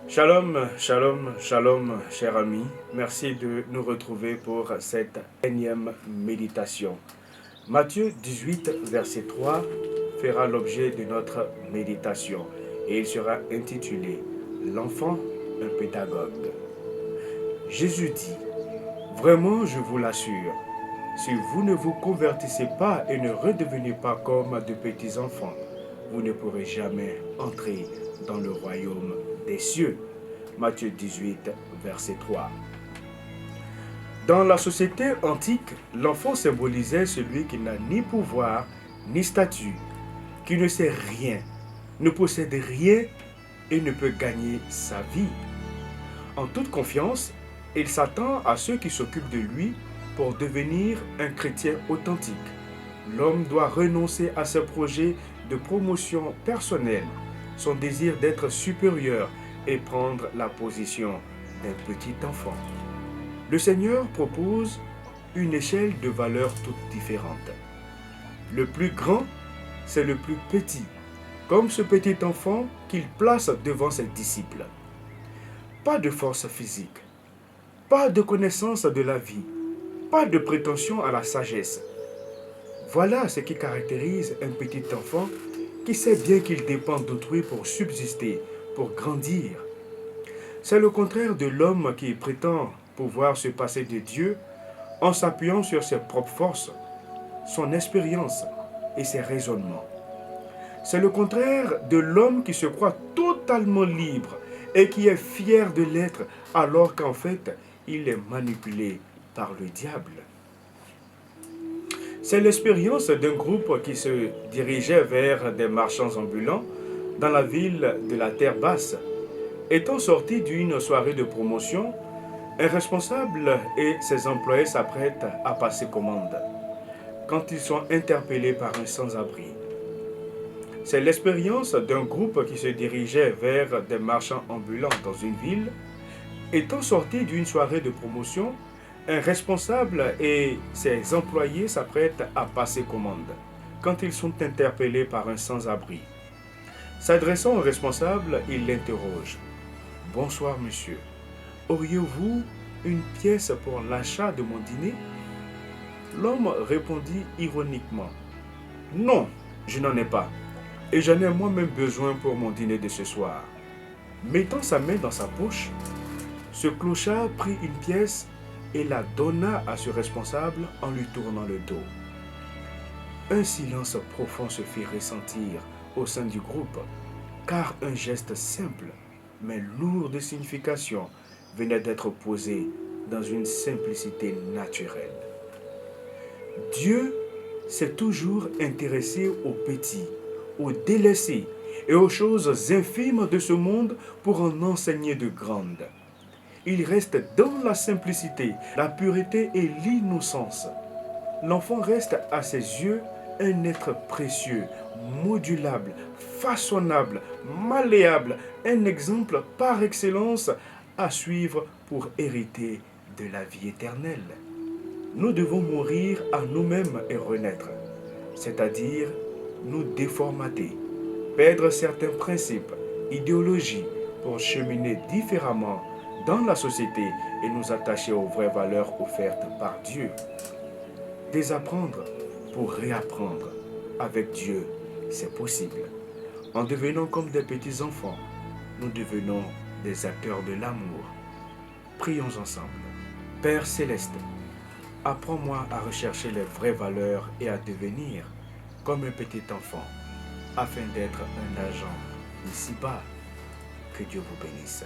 Shalom, shalom, shalom, chers amis. Merci de nous retrouver pour cette énième méditation. Matthieu 18, verset 3 fera l'objet de notre méditation et il sera intitulé « L'enfant, un pédagogue ». Jésus dit « Vraiment, je vous l'assure, si vous ne vous convertissez pas et ne redevenez pas comme de petits enfants, vous ne pourrez jamais entrer dans le royaume des cieux. » Matthieu 18, verset 3. Dans la société antique, l'enfant symbolisait celui qui n'a ni pouvoir, ni statut, qui ne sait rien, ne possède rien et ne peut gagner sa vie. En toute confiance, il s'attend à ceux qui s'occupent de lui pour devenir un chrétien authentique. L'homme doit renoncer à ses projets de promotion personnelle, son désir d'être supérieur et prendre la position d'un petit enfant. Le Seigneur propose une échelle de valeurs toutes différentes. Le plus grand, c'est le plus petit, comme ce petit enfant qu'il place devant ses disciples. Pas de force physique, pas de connaissance de la vie, pas de prétention à la sagesse. Voilà ce qui caractérise un petit enfant qui sait bien qu'il dépend d'autrui pour subsister, pour grandir. C'est le contraire de l'homme qui prétend pouvoir se passer de Dieu en s'appuyant sur ses propres forces, son expérience et ses raisonnements. C'est le contraire de l'homme qui se croit totalement libre et qui est fier de l'être alors qu'en fait, il est manipulé par le diable. C'est l'expérience d'un groupe qui se dirigeait vers des marchands ambulants dans la ville de la Terre Basse. Étant sorti d'une soirée de promotion, un responsable et ses employés s'apprêtent à passer commande quand ils sont interpellés par un sans-abri. C'est l'expérience d'un groupe qui se dirigeait vers des marchands ambulants dans une ville. Étant sorti d'une soirée de promotion, un responsable et ses employés s'apprêtent à passer commande quand ils sont interpellés par un sans-abri. S'adressant au responsable, il l'interroge. « Bonsoir monsieur, auriez-vous une pièce pour l'achat de mon dîner ?» L'homme répondit ironiquement. « Non, je n'en ai pas, et j'en ai moi-même besoin pour mon dîner de ce soir. » Mettant sa main dans sa poche, ce clochard prit une pièce et la donna à ce responsable en lui tournant le dos. Un silence profond se fit ressentir au sein du groupe, car un geste simple, mais lourd de signification, venait d'être posé dans une simplicité naturelle. Dieu s'est toujours intéressé aux petits, aux délaissés et aux choses infimes de ce monde pour en enseigner de grandes. Il reste dans la simplicité, la pureté et l'innocence. L'enfant reste à ses yeux un être précieux, modulable, façonnable, malléable, un exemple par excellence à suivre pour hériter de la vie éternelle. Nous devons mourir à nous-mêmes et renaître, c'est-à-dire nous déformater, perdre certains principes, idéologies pour cheminer différemment dans la société et nous attacher aux vraies valeurs offertes par Dieu. Désapprendre pour réapprendre. Avec Dieu, c'est possible. En devenant comme des petits enfants, nous devenons des acteurs de l'amour. Prions ensemble. Père céleste, apprends-moi à rechercher les vraies valeurs et à devenir comme un petit enfant, afin d'être un agent ici-bas. Que Dieu vous bénisse.